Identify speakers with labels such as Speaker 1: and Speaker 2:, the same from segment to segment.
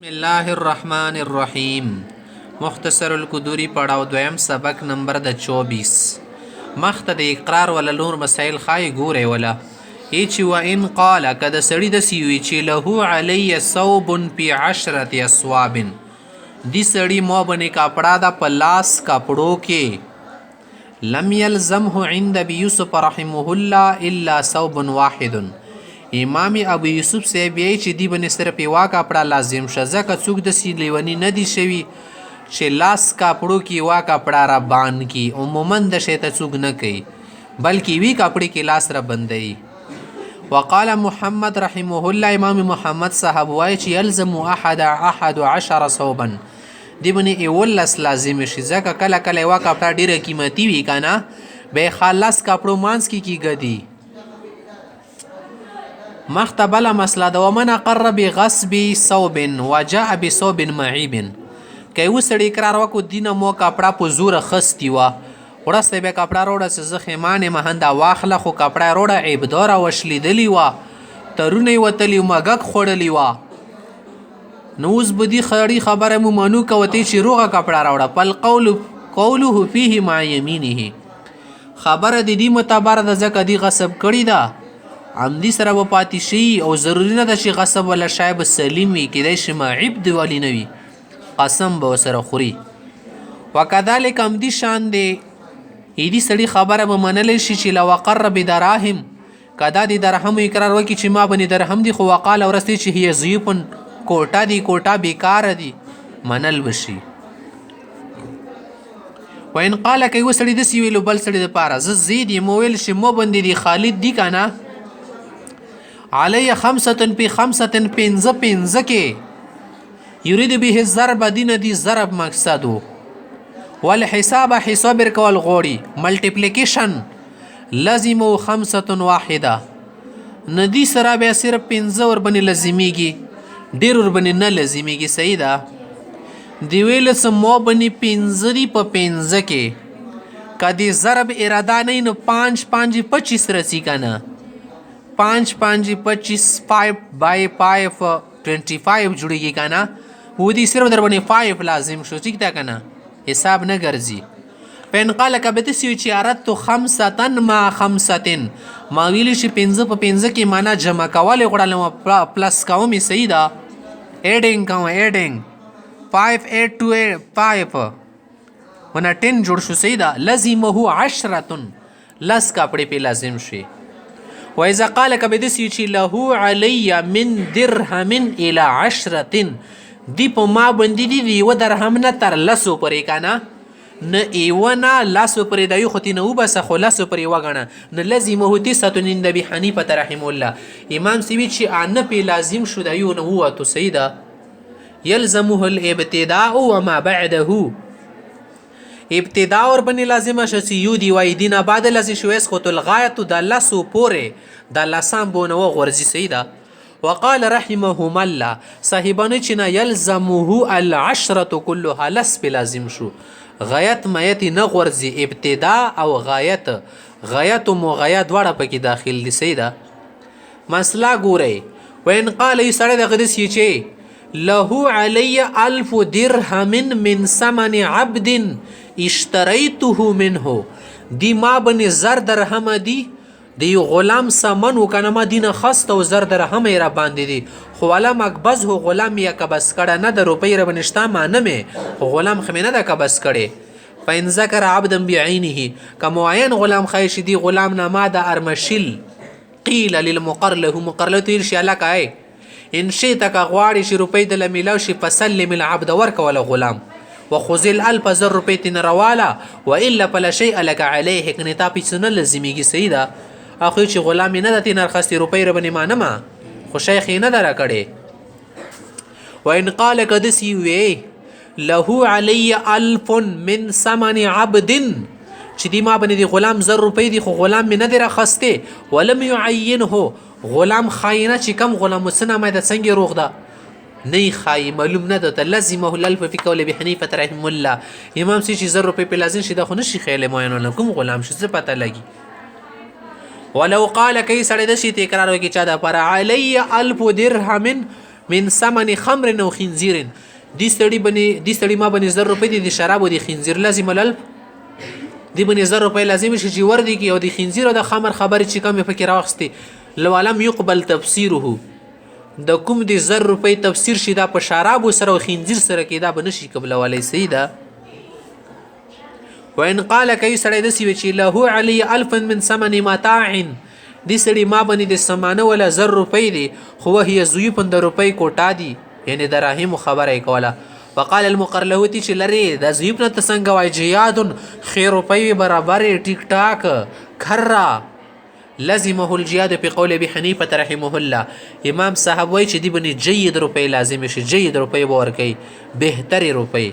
Speaker 1: بسم الله الرحمن الرحیم مختصر القدوری پړاو دویم سبق نمبر د 24 مخته د اقرار ولا نور مسائل خای ګوره ولا ایچ و ان قال کد سړی د سیوی چې له علی صوب فی 10 اصواب دی سړی مو باندې کپڑا د پلاس کپڑو کې لم یلزمه عند ابي یوسف رحمه الله الا صوب واحد امام ابو یوسف صاحب یې چې دی باندې صرف یو کپڑا لازم شه ځکه څوک د سی لیونی نه دی شوی چې لاس کپړو کې یو کپڑا را بان کی عموما د شیته څوک نه کوي بلکې وی کپړې کې لاس را بندي وقال محمد رحمه الله امام محمد صاحب وایي چې يلزم احد عشر صوبا دی باندې اولس لازم شي ځکه کله کله یو کپڑا ډیره قیمتي وي کنه به خلاص کپړو مانس کی کیږي مختبل مسله د ومن قر بغصب صوب وجاء بصوب معيب که وسړي اقرار وکړو دینه مو کپڑا په زور خستی وا ورسته به کپڑا روړه چې خیمانه مهنده واخله خو کپڑا روړه عیب دار وشلی دلی وا ترونه وتلی مګک خړلی وا نوز بدی خړی خبره مو منو کوي چې روغه کپڑا راوړه پل قوله فيه مع يمينه خبره د دې متبر د زکه دی غصب کړی دا عمدی سره و پاتې شي او ضروری نه ده چې غصب ولا شایب سلیم وي کېدای شي معیب دی ولی نه وي قسم به ورسره خوري وکذلک عمدي شان دی ایدي سړي خبره به منلی شي چې لو اقر بدراهم که دا د درهم اقرار وکړي چې ما باندې درهم دي خو وقال ورستی چې هي ضیف کوټه دی کوټه بیکاره دی منل بشي وان قال که یو سړي داسې ویلو بل سړي دپاره زه زید یم وویل چې مو باندې دی خالد دی که نه علی 5 پی 5 پنځه کې یرید به ضرب دین دی ضرب مقصدو والحساب حساب کول غوړي ملټیپلیکیشن لازم 5 واحده ندی سره به صرف 15 ور باندې لازمیږي ډیر ور باندې نه لازمیږي صحیح ده دی ویل سمو باندې 15 دی په 15 کې کدی ضرب اراده نه نو 5 5 25 رسی کنه 5 5 25 5 by 5 25 جوړیږي کنه و دې صرف در باندې 5 لازم شو ٹھیک ده کنه حساب نه ګرځي پن قال کبه سی چې اردت 5 مع 5 ما ویل شي 15 په 15 کې معنا جمع کول غړل پلس کوم صحیح ده ایډینګ کوم ایډینګ 5 8 2 5 ونه 10 جوړ شو صحیح ده لازمه 10 لس کپڑے په لازم شي وإذا قال كبدسي له علي من درهم إلى 10 دی په ما باندې دی و درهم نه تر لسو پرې کنه نه ایونه لسو پرې دی خو تینه وبس خو لسو پرې وګڼه نه لازمه 9 عند ابي حنيفه رحمه الله امام سیوی چې ان په لازم شو دی نو هو تو سیدا يلزمه الابتداء وما بعده ابتداء ور باندې لازمه شي یو دی وای دینه بعد لازم شويس خو تل غایت د لسو پورې د لسان بونه غورځي سیدا وقال رحمهم الله صاحبانه چې يلزمه العشره كلها لس بلازم شو غایت مایت نه غورځي ابتداء او غایت غایت او مغایت وړه پکې داخل دي سیدا مسله ګورئ وین قال یسره د غدس چې له علی 1000 درهم من ثمن عبد اشتریته منه دی ما بنی زر درهم دی دی غلام سمن وکنه ما دینه خست او زر درهم را باندې دی خو ولا مقبض هو غلام یا کبس کړه نه د روپی را بنشتا ما نه مې غلام خمینه د کبس کړي فین ذکر عبدا بعینه کمعین غلام خیش دی غلام نه ما د ارمشل قیل للمقر له مقر له تیر شي لکای ان شئت غواړي شي روپی د لمیلو شي فسلم العبد ورک ولا غلام وخذل 1000 روپی تن روالا والا فلا شيء لك عليه کنه تا پیسنه لازمیږي سیدا اخو چې غلام نه د تین ارخصتي روپی ر بنې مانما خو شیخ نه درا کړي وان قال قدسي وی له علي 1000 من ثمن عبد چې دی ما باندې غلام زر روپی دی خو غلام نه درا خسته ولم يعينه غلام خاینه چې کم غلام وسنه مې د څنګه روغ ده نه خای معلوم نه ده لازمه الالف فی قول ابي حنیفه رحمه الله امام سی چې زر روپی په لازم شي د خو نشي خیال معین کوم غلام شي څه پته لګي ولو قال کای سړی د شي تکرار وکي چا د پر علی 1000 درهم من ثمن خمر او خنزیر دې سړي ما باندې 1000 روپۍ دي د شراب او د خنزیر لازم الالف دې باندې 1000 روپۍ لازم شي چې ور دي کې او د خنزیر او د خمر خبرې چې کوم فکر راوخستي لو علم يقبل تفسيره د کوم د 1000 روپۍ تفسیر شي دا په شراب سره او خنزیر سره کې دا بنشي قبلولای سیدا وان قال کای سړی د سی چې له علی الف من ثمن متاع دې سړي ما باندې د سمانه ولا 1000 روپۍ دي خو هي زوی 15 روپۍ کوټا دي یعنی دراهم خبره کوله وقال المقرلوتی چې لري د زوی په تسنګ وای جیاد خیر روپۍ برابر ټیک ټاک کرا لازمه الجهاد په قول ابي حنيفه رحمه الله امام صاحب وای چې دی باندې جيد روپۍ لازم شي جيد روپۍ ور کوي بهتري روپۍ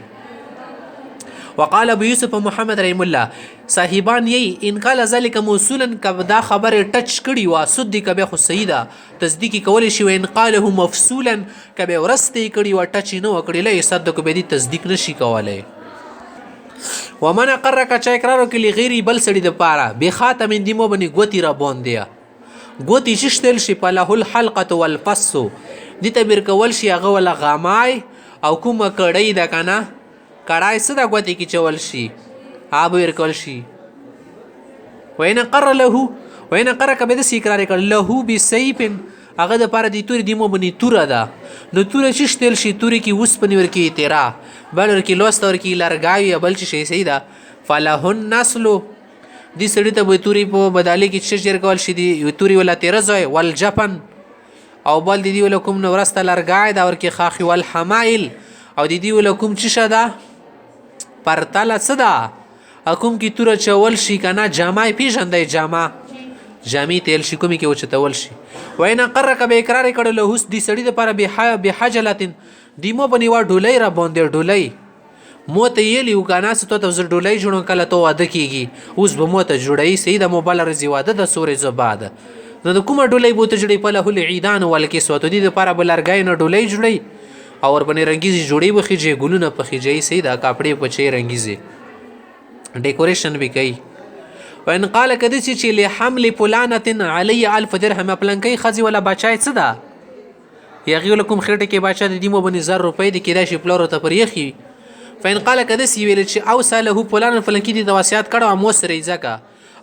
Speaker 1: وقال ابو يوسف محمد رحم الله صاحبان یی ان قال ذلك موصولا کبدا خبر ټچ کړي وا صدق به خو سیدا تصدیق کول شي وان قاله مفصولا کبه ورسته کړي وا ټچ نو کړي له صدق به دي تصدیق نشي کولای ومن قرک چا اقرار کلی غیری بل سړي د پاره به خاتم دیمو بني ګوتی را بوندیا ګوتی ششتل شي په له الحلقه والفص دي تبر کول شي هغه ولا غامای او کومه کړي د کنه کړای څه د ګوتی کی چول شي اب ور کول شي وین قر له وین قرک به د اقرار کړ له بسيف هغه د پاره دی تور دیمو بني تور ده نو تور ششتل شي تور کی وس پنی ور کی تیرا بلر کی لوست ور کی لرګاوی بل شي سیدا فلهن نسل دي سړی ته به توري په بدالي کې شجر کول شي دي توري ولا تیرزوي والجفن او بل دي ولکم نو ورسته لرګای دا ور کی خاخي والحمائل او دي ولکم چې شدا پرتاله صدا اكم کی تور چول شي کنه جامای پیژندای جامې تیل شي کومي کې وچتول شي وینا قرک به اقرار کړه له هوس دي سړی د پر به حجلتن دیمو بنی وا ډولای را باندې ډولای موته یلی وکانا ستو ته ډولای جوړ کله تو واده کیږي اوس به موته جوړای سیده موبایل رضی واده د سورې زباد نو د کومه ډولای بوته جوړی په له العیدان ولکه سوته دي د پر بلرګای نه ډولای جوړی او ور باندې رنگیزي جوړی وخیږي ګلونه پخیږي سیده کاپړې پچې رنگیزي ډیکوریشن به کوي وان قال کدی چې له حمل فلانه علی 1000 درهم پلنکی خزي ولا بچای څه ده یغی لكم خیرته کې بچا د دیمو باندې 1000 روپۍ د کېدا شي پلورو ته پرېخي فین قال کدی سی ویل چې او ساله فلانکی د وصیت کړه مو سره ځکه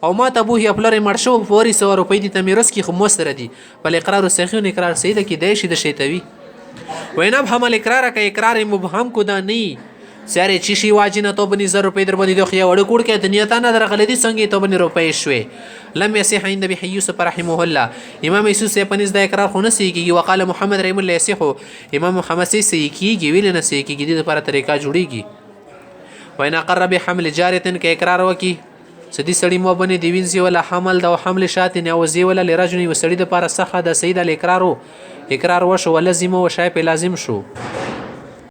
Speaker 1: او ما ته بو هی پلور مرشو فوري 100 روپۍ د تمیرس کې خو مو سره دي بل اقرار صحیح اقرار صحیح ده کې د شي د شیتوي وینب حمل اقرار کا اقرار مبهم کو دا نه سره چې شی واجنه تو بني 1000 روپۍ در باندې دوخیا وړ کوړ کې د نیت نه درغلې څنګه ته بني روپۍ شوي لم يصح عند ابي يوسف رحمه الله امام يوسف پنځ د اقرار خو نه سيږي وقال محمد رحم الله يصح امام محمد سيږي ویل نه سيږي د لپاره طریقہ جوړيږي وان قرب حمل جاريه کې اقرار وکي سدي سړی مو بني دی وینځي ولا حمل د حمل شات نه او زی ولا لرجن وسړی د لپاره صحه د سید الاقرار اقرار وشو ولزم او شای په لازم شو